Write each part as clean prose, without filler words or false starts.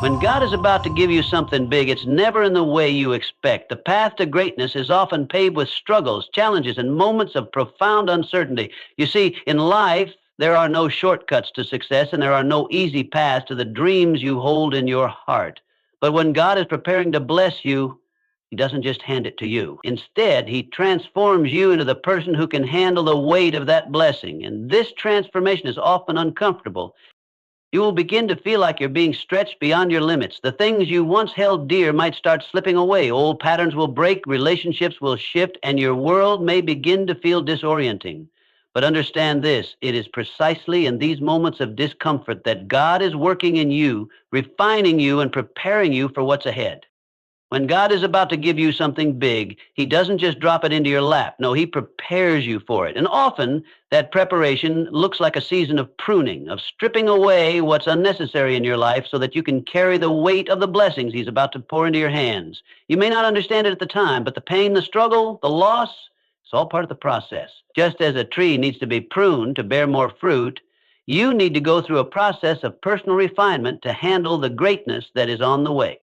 When God is about to give you something big, it's never in the way you expect. The path to greatness is often paved with struggles, challenges, and moments of profound uncertainty. You see, in life, there are no shortcuts to success, and there are no easy paths to the dreams you hold in your heart. But when God is preparing to bless you, He doesn't just hand it to you. Instead, He transforms you into the person who can handle the weight of that blessing. And this transformation is often uncomfortable. You will begin to feel like you're being stretched beyond your limits. The things you once held dear might start slipping away. Old patterns will break, relationships will shift, and your world may begin to feel disorienting. But understand this, it is precisely in these moments of discomfort that God is working in you, refining you, and preparing you for what's ahead. When God is about to give you something big, He doesn't just drop it into your lap. No, He prepares you for it. And often, that preparation looks like a season of pruning, of stripping away what's unnecessary in your life so that you can carry the weight of the blessings He's about to pour into your hands. You may not understand it at the time, but the pain, the struggle, the loss, it's all part of the process. Just as a tree needs to be pruned to bear more fruit, you need to go through a process of personal refinement to handle the greatness that is on the way.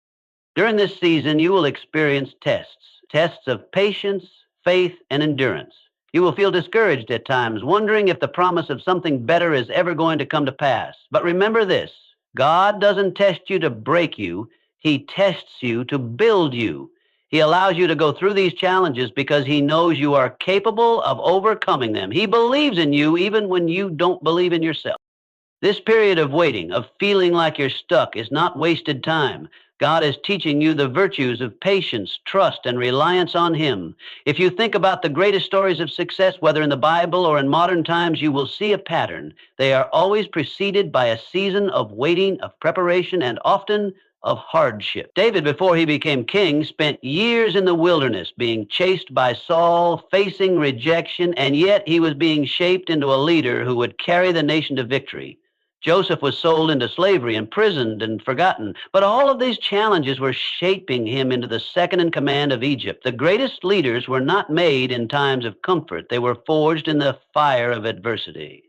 During this season, you will experience tests of patience, faith, and endurance. You will feel discouraged at times, wondering if the promise of something better is ever going to come to pass. But remember this, God doesn't test you to break you. He tests you to build you. He allows you to go through these challenges because He knows you are capable of overcoming them. He believes in you even when you don't believe in yourself. This period of waiting, of feeling like you're stuck, is not wasted time. God is teaching you the virtues of patience, trust, and reliance on Him. If you think about the greatest stories of success, whether in the Bible or in modern times, you will see a pattern. They are always preceded by a season of waiting, of preparation, and often of hardship. David, before he became king, spent years in the wilderness, being chased by Saul, facing rejection, and yet he was being shaped into a leader who would carry the nation to victory. Joseph was sold into slavery, imprisoned, and forgotten. But all of these challenges were shaping him into the second in command of Egypt. The greatest leaders were not made in times of comfort. They were forged in the fire of adversity.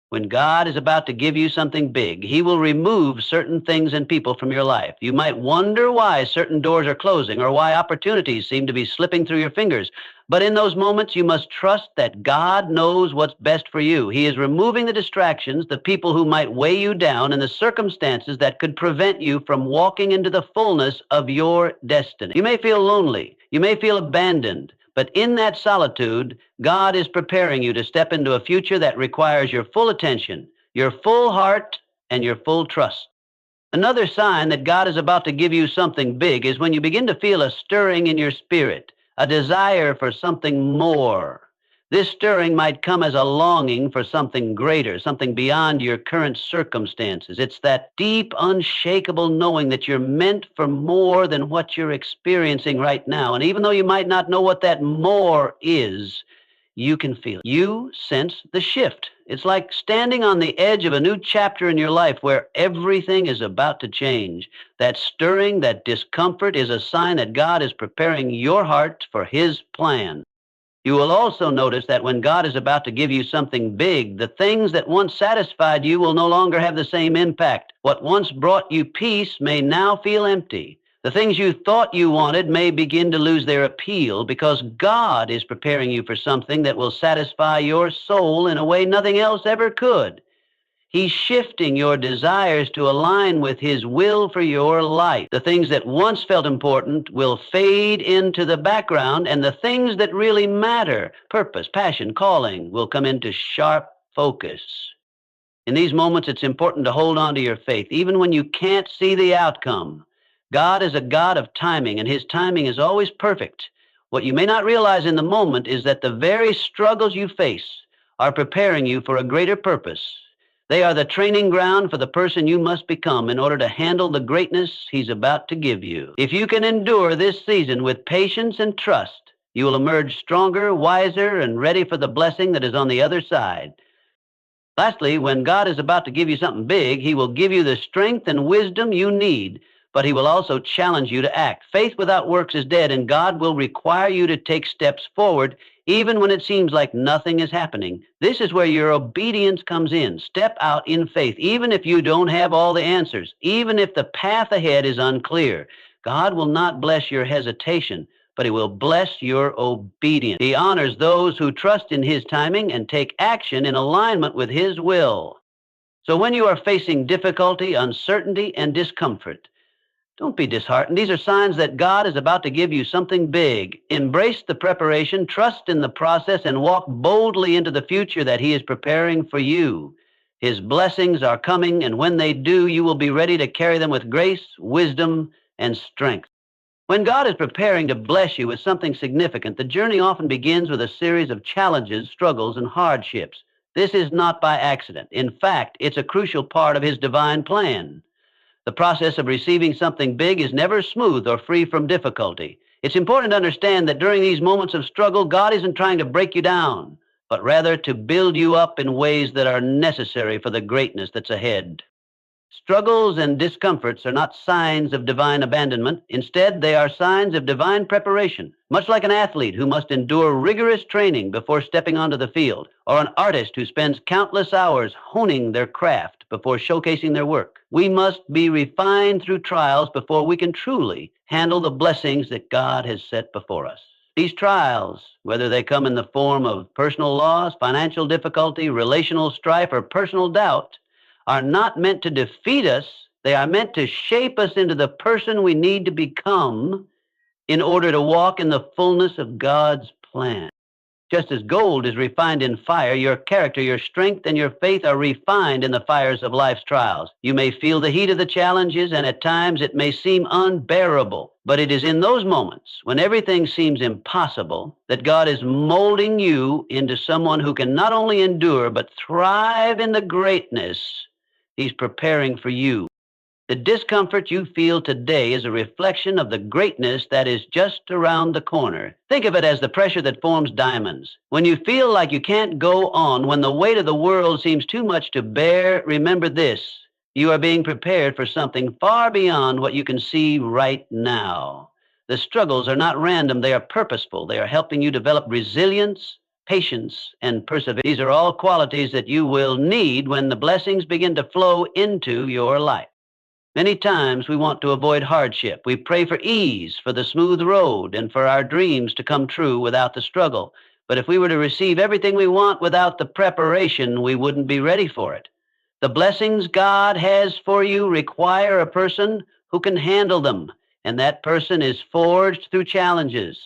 When God is about to give you something big, He will remove certain things and people from your life. You might wonder why certain doors are closing or why opportunities seem to be slipping through your fingers. But in those moments, you must trust that God knows what's best for you. He is removing the distractions, the people who might weigh you down, and the circumstances that could prevent you from walking into the fullness of your destiny. You may feel lonely. You may feel abandoned. But in that solitude, God is preparing you to step into a future that requires your full attention, your full heart, and your full trust. Another sign that God is about to give you something big is when you begin to feel a stirring in your spirit, a desire for something more. This stirring might come as a longing for something greater, something beyond your current circumstances. It's that deep, unshakable knowing that you're meant for more than what you're experiencing right now. And even though you might not know what that more is, you can feel it. You sense the shift. It's like standing on the edge of a new chapter in your life where everything is about to change. That stirring, that discomfort is a sign that God is preparing your heart for His plan. You will also notice that when God is about to give you something big, the things that once satisfied you will no longer have the same impact. What once brought you peace may now feel empty. The things you thought you wanted may begin to lose their appeal because God is preparing you for something that will satisfy your soul in a way nothing else ever could. He's shifting your desires to align with His will for your life. The things that once felt important will fade into the background, and the things that really matter, purpose, passion, calling, will come into sharp focus. In these moments, it's important to hold on to your faith, even when you can't see the outcome. God is a God of timing, and His timing is always perfect. What you may not realize in the moment is that the very struggles you face are preparing you for a greater purpose. They are the training ground for the person you must become in order to handle the greatness He's about to give you. If you can endure this season with patience and trust, you will emerge stronger, wiser, and ready for the blessing that is on the other side. Lastly, when God is about to give you something big, He will give you the strength and wisdom you need. but he will also challenge you to act. Faith without works is dead, and God will require you to take steps forward even when it seems like nothing is happening. This is where your obedience comes in. Step out in faith, even if you don't have all the answers, even if the path ahead is unclear. God will not bless your hesitation, but he will bless your obedience. He honors those who trust in his timing and take action in alignment with his will. So when you are facing difficulty, uncertainty, and discomfort, don't be disheartened. These are signs that God is about to give you something big. Embrace the preparation, trust in the process, and walk boldly into the future that he is preparing for you. His blessings are coming, and when they do, you will be ready to carry them with grace, wisdom, and strength. When God is preparing to bless you with something significant, the journey often begins with a series of challenges, struggles, and hardships. This is not by accident. In fact, it's a crucial part of his divine plan. The process of receiving something big is never smooth or free from difficulty. It's important to understand that during these moments of struggle, God isn't trying to break you down, but rather to build you up in ways that are necessary for the greatness that's ahead. Struggles and discomforts are not signs of divine abandonment. Instead, they are signs of divine preparation, much like an athlete who must endure rigorous training before stepping onto the field, or an artist who spends countless hours honing their craft before showcasing their work. We must be refined through trials before we can truly handle the blessings that God has set before us. These trials, whether they come in the form of personal loss, financial difficulty, relational strife, or personal doubt, are not meant to defeat us. They are meant to shape us into the person we need to become in order to walk in the fullness of God's plan. Just as gold is refined in fire, your character, your strength, and your faith are refined in the fires of life's trials. You may feel the heat of the challenges, and at times it may seem unbearable. But it is in those moments when everything seems impossible that God is molding you into someone who can not only endure, but thrive in the greatness he's preparing for you. The discomfort you feel today is a reflection of the greatness that is just around the corner. Think of it as the pressure that forms diamonds. When you feel like you can't go on, when the weight of the world seems too much to bear, remember this: you are being prepared for something far beyond what you can see right now. The struggles are not random, they are purposeful. They are helping you develop resilience, patience, and perseverance. These are all qualities that you will need when the blessings begin to flow into your life. Many times we want to avoid hardship. We pray for ease, for the smooth road, and for our dreams to come true without the struggle. But if we were to receive everything we want without the preparation, we wouldn't be ready for it. The blessings God has for you require a person who can handle them, and that person is forged through challenges.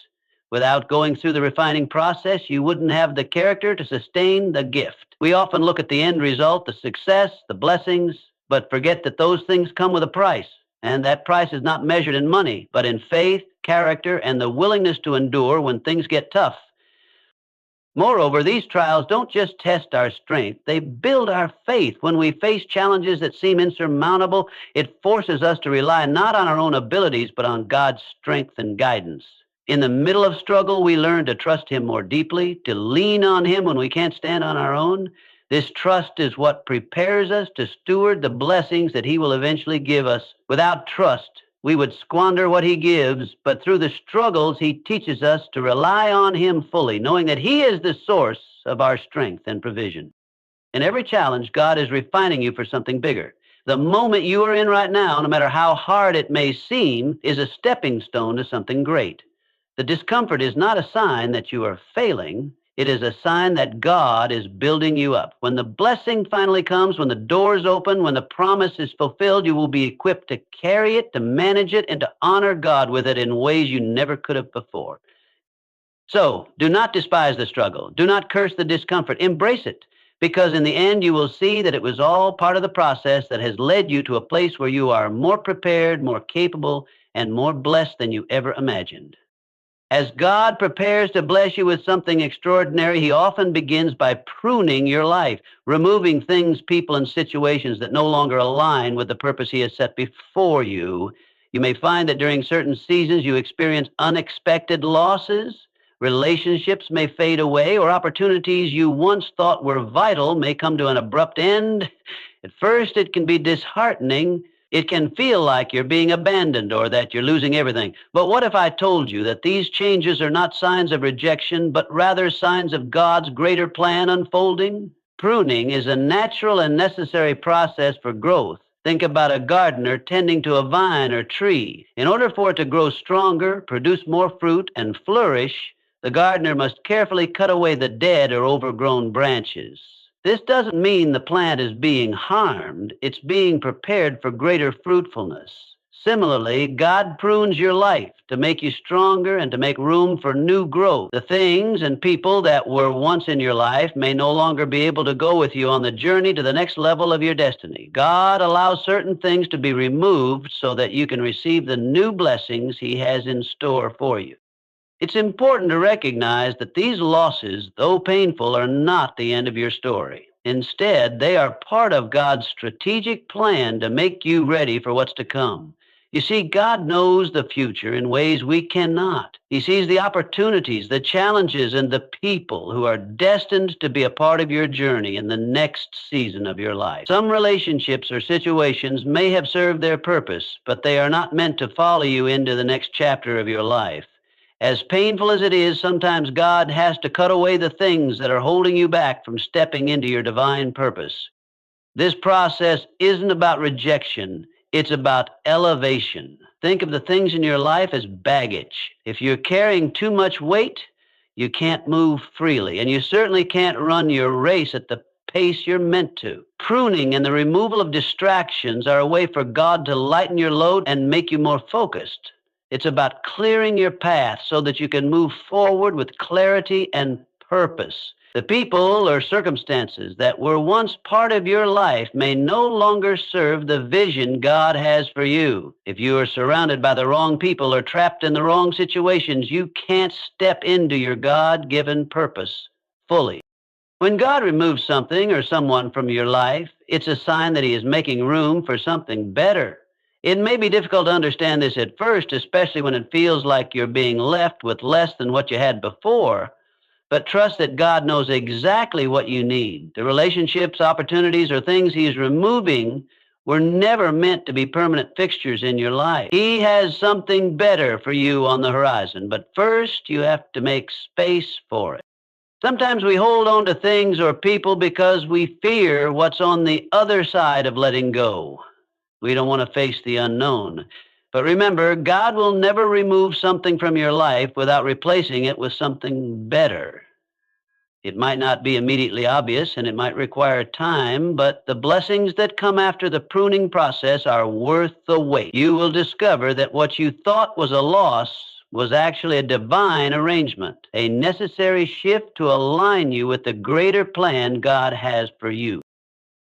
Without going through the refining process, you wouldn't have the character to sustain the gift. We often look at the end result, the success, the blessings, but forget that those things come with a price. And that price is not measured in money, but in faith, character, and the willingness to endure when things get tough. Moreover, these trials don't just test our strength, they build our faith. When we face challenges that seem insurmountable, it forces us to rely not on our own abilities, but on God's strength and guidance. In the middle of struggle, we learn to trust him more deeply, to lean on him when we can't stand on our own. This trust is what prepares us to steward the blessings that he will eventually give us. Without trust, we would squander what he gives, but through the struggles, he teaches us to rely on him fully, knowing that he is the source of our strength and provision. In every challenge, God is refining you for something bigger. The moment you are in right now, no matter how hard it may seem, is a stepping stone to something great. The discomfort is not a sign that you are failing. It is a sign that God is building you up. When the blessing finally comes, when the doors open, when the promise is fulfilled, you will be equipped to carry it, to manage it, and to honor God with it in ways you never could have before. So, do not despise the struggle. Do not curse the discomfort. Embrace it, because in the end, you will see that it was all part of the process that has led you to a place where you are more prepared, more capable, and more blessed than you ever imagined. As God prepares to bless you with something extraordinary, he often begins by pruning your life, removing things, people, and situations that no longer align with the purpose he has set before you. You may find that during certain seasons you experience unexpected losses, relationships may fade away, or opportunities you once thought were vital may come to an abrupt end. At first, it can be disheartening, It can feel like you're being abandoned or that you're losing everything. But what if I told you that these changes are not signs of rejection, but rather signs of God's greater plan unfolding? Pruning is a natural and necessary process for growth. Think about a gardener tending to a vine or tree. In order for it to grow stronger, produce more fruit, and flourish, the gardener must carefully cut away the dead or overgrown branches. This doesn't mean the plant is being harmed, it's being prepared for greater fruitfulness. Similarly, God prunes your life to make you stronger and to make room for new growth. The things and people that were once in your life may no longer be able to go with you on the journey to the next level of your destiny. God allows certain things to be removed so that you can receive the new blessings He has in store for you. It's important to recognize that these losses, though painful, are not the end of your story. Instead, they are part of God's strategic plan to make you ready for what's to come. You see, God knows the future in ways we cannot. He sees the opportunities, the challenges, and the people who are destined to be a part of your journey in the next season of your life. Some relationships or situations may have served their purpose, but they are not meant to follow you into the next chapter of your life. As painful as it is, sometimes God has to cut away the things that are holding you back from stepping into your divine purpose. This process isn't about rejection, it's about elevation. Think of the things in your life as baggage. If you're carrying too much weight, you can't move freely, and you certainly can't run your race at the pace you're meant to. Pruning and the removal of distractions are a way for God to lighten your load and make you more focused. It's about clearing your path so that you can move forward with clarity and purpose. The people or circumstances that were once part of your life may no longer serve the vision God has for you. If you are surrounded by the wrong people or trapped in the wrong situations, you can't step into your God-given purpose fully. When God removes something or someone from your life, it's a sign that He is making room for something better. It may be difficult to understand this at first, especially when it feels like you're being left with less than what you had before, but trust that God knows exactly what you need. The relationships, opportunities, or things He's removing were never meant to be permanent fixtures in your life. He has something better for you on the horizon, but first you have to make space for it. Sometimes we hold on to things or people because we fear what's on the other side of letting go. We don't want to face the unknown. But remember, God will never remove something from your life without replacing it with something better. It might not be immediately obvious and it might require time, but the blessings that come after the pruning process are worth the wait. You will discover that what you thought was a loss was actually a divine arrangement, a necessary shift to align you with the greater plan God has for you.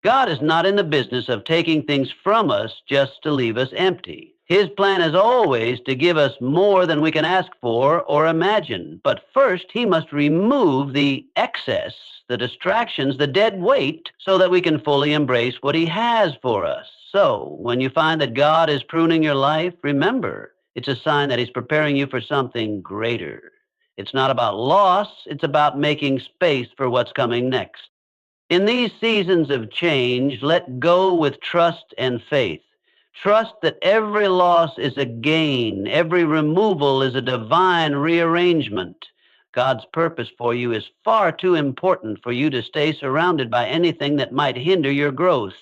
God is not in the business of taking things from us just to leave us empty. His plan is always to give us more than we can ask for or imagine. But first, He must remove the excess, the distractions, the dead weight, so that we can fully embrace what He has for us. So, when you find that God is pruning your life, remember, it's a sign that He's preparing you for something greater. It's not about loss, it's about making space for what's coming next. In these seasons of change, let go with trust and faith. Trust that every loss is a gain, every removal is a divine rearrangement. God's purpose for you is far too important for you to stay surrounded by anything that might hinder your growth.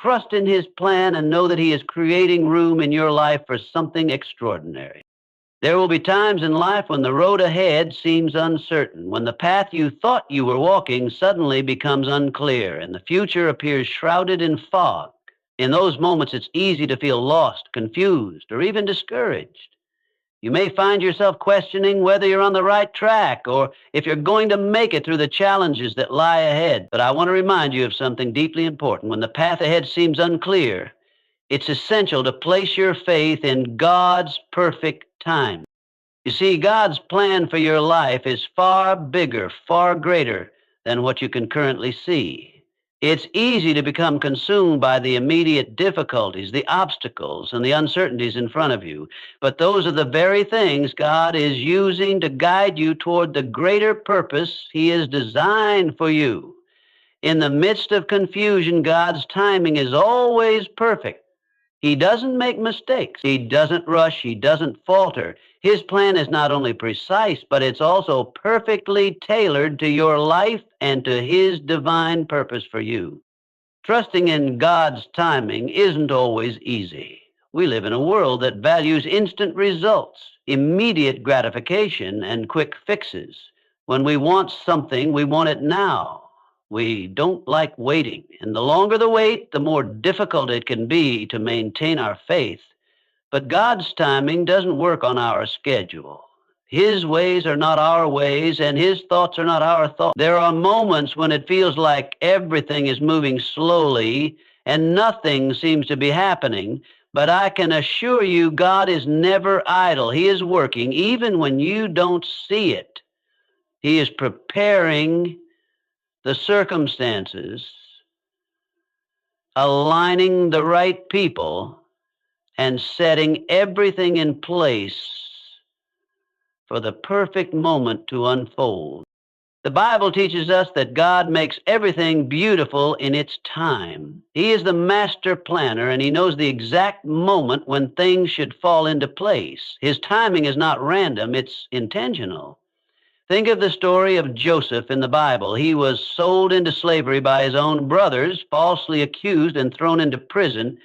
Trust in His plan and know that He is creating room in your life for something extraordinary. There will be times in life when the road ahead seems uncertain, when the path you thought you were walking suddenly becomes unclear and the future appears shrouded in fog. In those moments, it's easy to feel lost, confused, or even discouraged. You may find yourself questioning whether you're on the right track or if you're going to make it through the challenges that lie ahead. But I want to remind you of something deeply important. When the path ahead seems unclear, it's essential to place your faith in God's perfect time. You see, God's plan for your life is far bigger, far greater than what you can currently see. It's easy to become consumed by the immediate difficulties, the obstacles, and the uncertainties in front of you. But those are the very things God is using to guide you toward the greater purpose He has designed for you. In the midst of confusion, God's timing is always perfect. He doesn't make mistakes. He doesn't rush. He doesn't falter. His plan is not only precise, but it's also perfectly tailored to your life and to His divine purpose for you. Trusting in God's timing isn't always easy. We live in a world that values instant results, immediate gratification, and quick fixes. When we want something, we want it now. We don't like waiting, and the longer the wait, the more difficult it can be to maintain our faith. But God's timing doesn't work on our schedule. His ways are not our ways, and His thoughts are not our thoughts. There are moments when it feels like everything is moving slowly and nothing seems to be happening. But I can assure you, God is never idle. He is working even when you don't see it. He is preparing the circumstances, aligning the right people, and setting everything in place for the perfect moment to unfold. The Bible teaches us that God makes everything beautiful in its time. He is the master planner, and He knows the exact moment when things should fall into place. His timing is not random, it's intentional. Think of the story of Joseph in the Bible. He was sold into slavery by his own brothers, falsely accused and thrown into prison.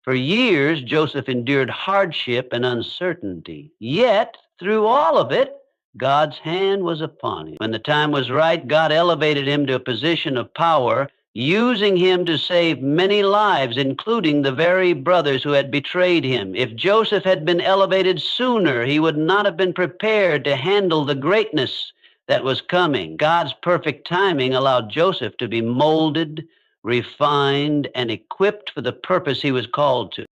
For years, Joseph endured hardship and uncertainty. Yet, through all of it, God's hand was upon him. When the time was right, God elevated him to a position of power, using him to save many lives, including the very brothers who had betrayed him. If Joseph had been elevated sooner, he would not have been prepared to handle the greatness that was coming. God's perfect timing allowed Joseph to be molded, refined, and equipped for the purpose he was called to.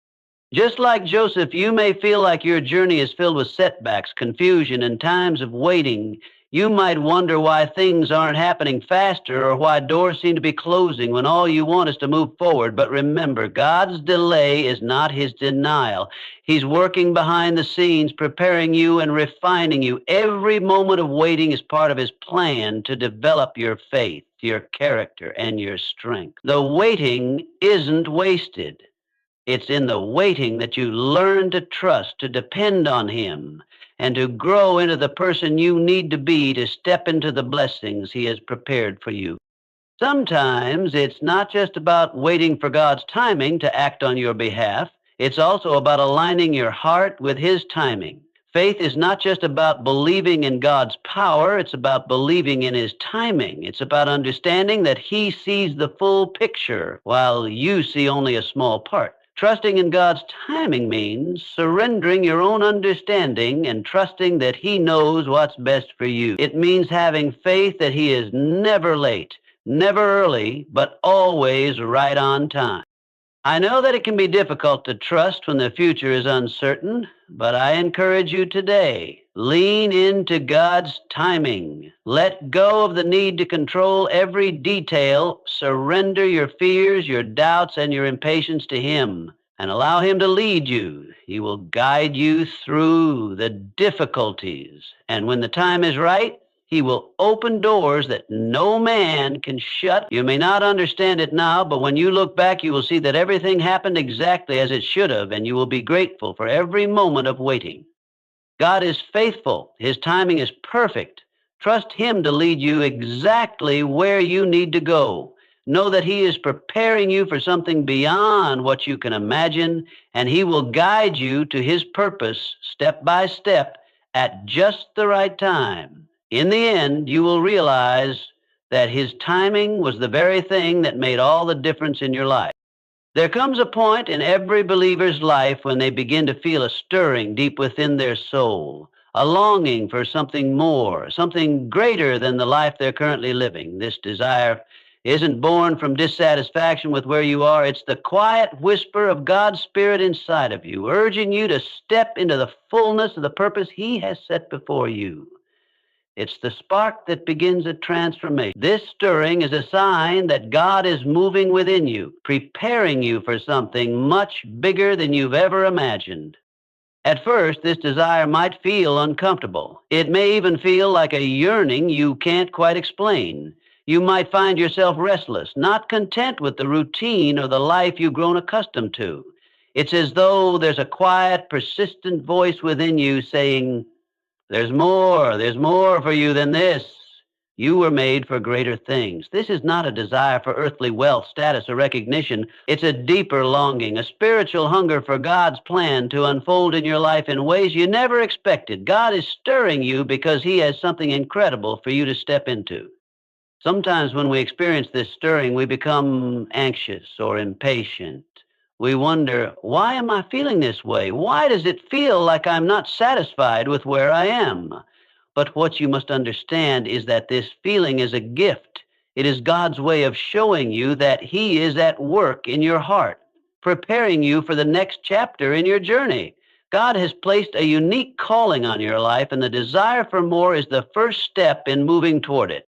Just like Joseph, you may feel like your journey is filled with setbacks, confusion, and times of waiting. You might wonder why things aren't happening faster or why doors seem to be closing when all you want is to move forward. But remember, God's delay is not His denial. He's working behind the scenes, preparing you and refining you. Every moment of waiting is part of His plan to develop your faith, your character, and your strength. The waiting isn't wasted. It's in the waiting that you learn to trust, to depend on Him, and to grow into the person you need to be to step into the blessings He has prepared for you. Sometimes it's not just about waiting for God's timing to act on your behalf. It's also about aligning your heart with His timing. Faith is not just about believing in God's power. It's about believing in His timing. It's about understanding that He sees the full picture while you see only a small part. Trusting in God's timing means surrendering your own understanding and trusting that He knows what's best for you. It means having faith that He is never late, never early, but always right on time. I know that it can be difficult to trust when the future is uncertain, but I encourage you today, lean into God's timing. Let go of the need to control every detail. Surrender your fears, your doubts, and your impatience to Him, and allow Him to lead you. He will guide you through the difficulties, and when the time is right, He will open doors that no man can shut. You may not understand it now, but when you look back, you will see that everything happened exactly as it should have, and you will be grateful for every moment of waiting. God is faithful. His timing is perfect. Trust Him to lead you exactly where you need to go. Know that He is preparing you for something beyond what you can imagine, and He will guide you to His purpose step by step at just the right time. In the end, you will realize that His timing was the very thing that made all the difference in your life. There comes a point in every believer's life when they begin to feel a stirring deep within their soul, a longing for something more, something greater than the life they're currently living. This desire isn't born from dissatisfaction with where you are. It's the quiet whisper of God's Spirit inside of you, urging you to step into the fullness of the purpose He has set before you. It's the spark that begins a transformation. This stirring is a sign that God is moving within you, preparing you for something much bigger than you've ever imagined. At first, this desire might feel uncomfortable. It may even feel like a yearning you can't quite explain. You might find yourself restless, not content with the routine or the life you've grown accustomed to. It's as though there's a quiet, persistent voice within you saying, there's more for you than this. You were made for greater things. This is not a desire for earthly wealth, status, or recognition. It's a deeper longing, a spiritual hunger for God's plan to unfold in your life in ways you never expected. God is stirring you because He has something incredible for you to step into. Sometimes when we experience this stirring, we become anxious or impatient. We wonder, why am I feeling this way? Why does it feel like I'm not satisfied with where I am? But what you must understand is that this feeling is a gift. It is God's way of showing you that He is at work in your heart, preparing you for the next chapter in your journey. God has placed a unique calling on your life, and the desire for more is the first step in moving toward it.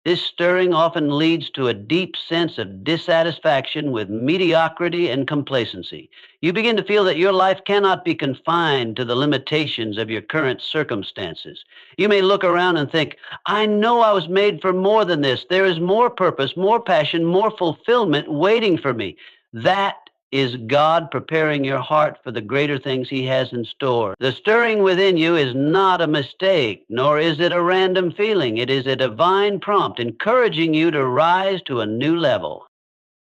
This stirring often leads to a deep sense of dissatisfaction with mediocrity and complacency. You begin to feel that your life cannot be confined to the limitations of your current circumstances. You may look around and think, I know I was made for more than this. There is more purpose, more passion, more fulfillment waiting for me. That is God preparing your heart for the greater things He has in store. The stirring within you is not a mistake, nor is it a random feeling. It is a divine prompt encouraging you to rise to a new level.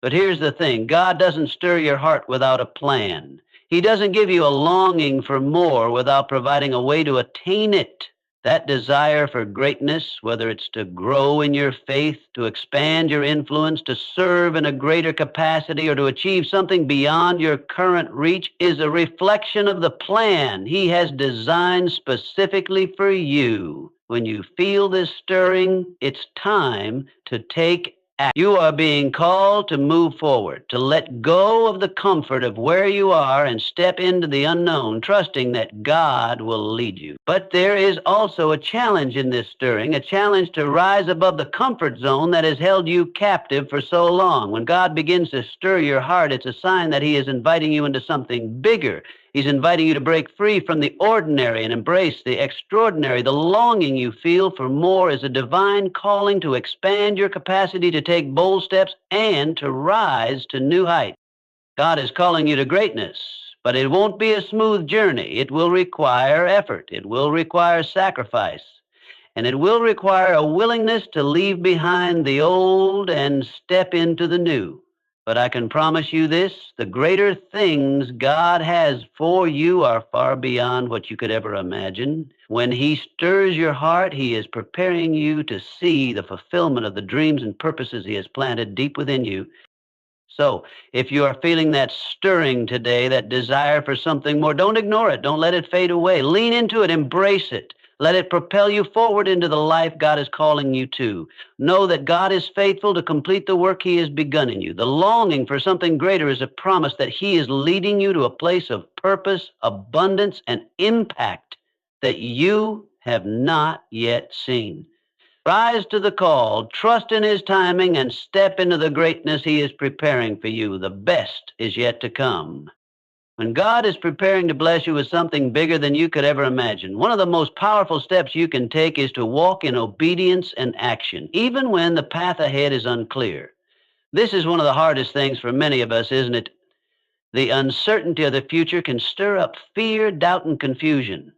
But here's the thing, God doesn't stir your heart without a plan. He doesn't give you a longing for more without providing a way to attain it. That desire for greatness, whether it's to grow in your faith, to expand your influence, to serve in a greater capacity, or to achieve something beyond your current reach, is a reflection of the plan He has designed specifically for you. When you feel this stirring, it's time to take action. You are being called to move forward, to let go of the comfort of where you are and step into the unknown, trusting that God will lead you. But there is also a challenge in this stirring, a challenge to rise above the comfort zone that has held you captive for so long. When God begins to stir your heart, it's a sign that He is inviting you into something bigger. He's inviting you to break free from the ordinary and embrace the extraordinary. The longing you feel for more is a divine calling to expand your capacity to take bold steps and to rise to new heights. God is calling you to greatness, but it won't be a smooth journey. It will require effort. It will require sacrifice. And it will require a willingness to leave behind the old and step into the new. But I can promise you this, the greater things God has for you are far beyond what you could ever imagine. When He stirs your heart, He is preparing you to see the fulfillment of the dreams and purposes He has planted deep within you. So, if you are feeling that stirring today, that desire for something more, don't ignore it. Don't let it fade away. Lean into it. Embrace it. Let it propel you forward into the life God is calling you to. Know that God is faithful to complete the work He has begun in you. The longing for something greater is a promise that He is leading you to a place of purpose, abundance, and impact that you have not yet seen. Rise to the call, trust in His timing, and step into the greatness He is preparing for you. The best is yet to come. When God is preparing to bless you with something bigger than you could ever imagine, one of the most powerful steps you can take is to walk in obedience and action, even when the path ahead is unclear. This is one of the hardest things for many of us, isn't it? The uncertainty of the future can stir up fear, doubt, and confusion.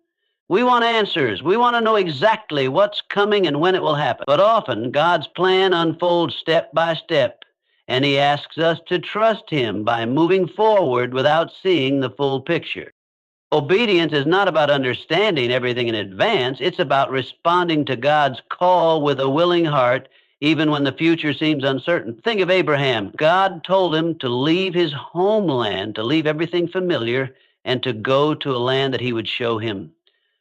We want answers. We want to know exactly what's coming and when it will happen. But often, God's plan unfolds step by step, and He asks us to trust Him by moving forward without seeing the full picture. Obedience is not about understanding everything in advance. It's about responding to God's call with a willing heart, even when the future seems uncertain. Think of Abraham. God told him to leave his homeland, to leave everything familiar, and to go to a land that He would show him.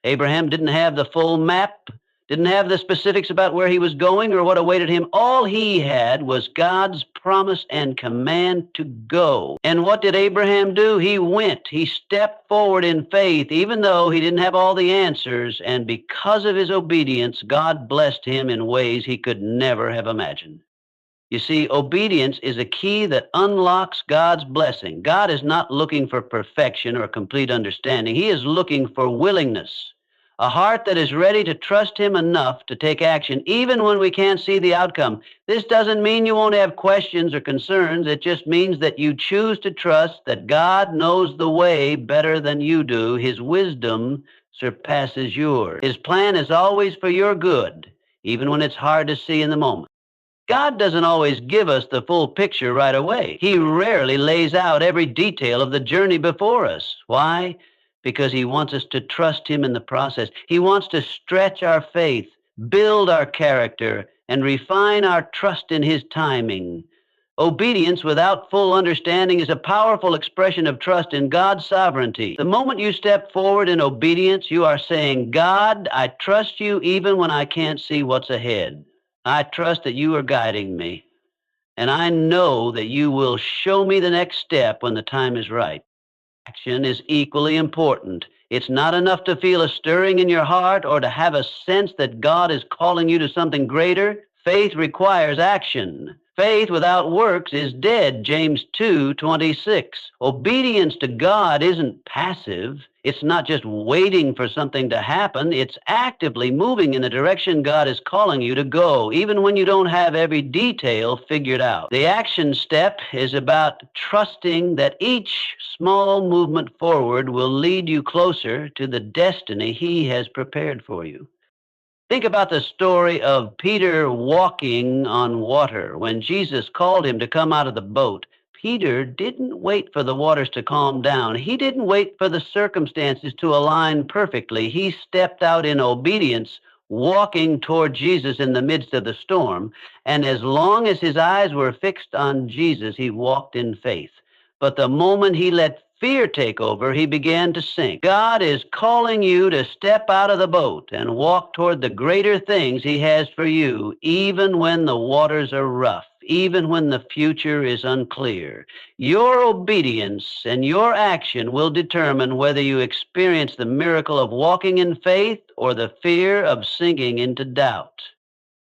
Abraham didn't have the full map, didn't have the specifics about where he was going or what awaited him. All he had was God's promise and command to go. And what did Abraham do? He went. He stepped forward in faith, even though he didn't have all the answers. And because of his obedience, God blessed him in ways he could never have imagined. You see, obedience is a key that unlocks God's blessing. God is not looking for perfection or complete understanding. He is looking for willingness. A heart that is ready to trust Him enough to take action, even when we can't see the outcome. This doesn't mean you won't have questions or concerns. It just means that you choose to trust that God knows the way better than you do. His wisdom surpasses yours. His plan is always for your good, even when it's hard to see in the moment. God doesn't always give us the full picture right away. He rarely lays out every detail of the journey before us. Why? Because He wants us to trust Him in the process. He wants to stretch our faith, build our character, and refine our trust in His timing. Obedience without full understanding is a powerful expression of trust in God's sovereignty. The moment you step forward in obedience, you are saying, God, I trust you even when I can't see what's ahead. I trust that you are guiding me, and I know that you will show me the next step when the time is right. Action is equally important. It's not enough to feel a stirring in your heart or to have a sense that God is calling you to something greater. Faith requires action. Faith without works is dead, James 2:26. Obedience to God isn't passive. It's not just waiting for something to happen. It's actively moving in the direction God is calling you to go, even when you don't have every detail figured out. The action step is about trusting that each small movement forward will lead you closer to the destiny He has prepared for you. Think about the story of Peter walking on water. When Jesus called him to come out of the boat, Peter didn't wait for the waters to calm down. He didn't wait for the circumstances to align perfectly. He stepped out in obedience, walking toward Jesus in the midst of the storm. And as long as his eyes were fixed on Jesus, he walked in faith. But the moment he let fear take over, he began to sink. God is calling you to step out of the boat and walk toward the greater things He has for you, even when the waters are rough, even when the future is unclear. Your obedience and your action will determine whether you experience the miracle of walking in faith or the fear of sinking into doubt.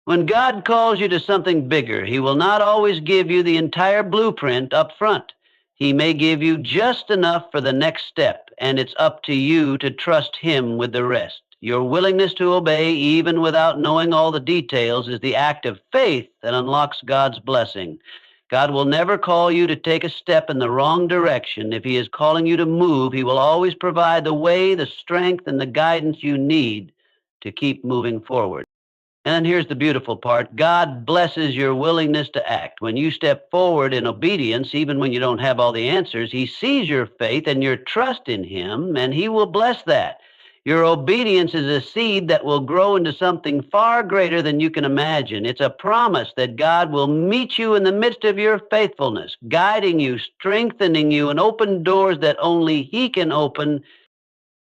When God calls you to something bigger, He will not always give you the entire blueprint up front. He may give you just enough for the next step, and it's up to you to trust Him with the rest. Your willingness to obey, even without knowing all the details, is the act of faith that unlocks God's blessing. God will never call you to take a step in the wrong direction. If He is calling you to move, He will always provide the way, the strength, and the guidance you need to keep moving forward. And then here's the beautiful part. God blesses your willingness to act. When you step forward in obedience, even when you don't have all the answers, He sees your faith and your trust in Him, and He will bless that. Your obedience is a seed that will grow into something far greater than you can imagine. It's a promise that God will meet you in the midst of your faithfulness, guiding you, strengthening you, and open doors that only He can open.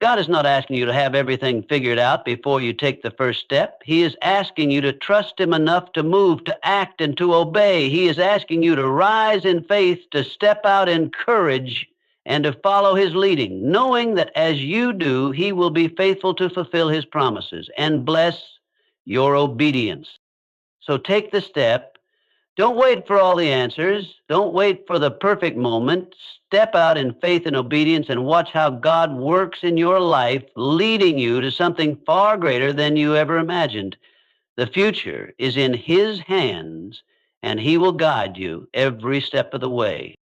God is not asking you to have everything figured out before you take the first step. He is asking you to trust Him enough to move, to act, and to obey. He is asking you to rise in faith, to step out in courage, and to follow His leading, knowing that as you do, He will be faithful to fulfill His promises and bless your obedience. So take the step. Don't wait for all the answers. Don't wait for the perfect moment. Step out in faith and obedience and watch how God works in your life, leading you to something far greater than you ever imagined. The future is in His hands, and He will guide you every step of the way.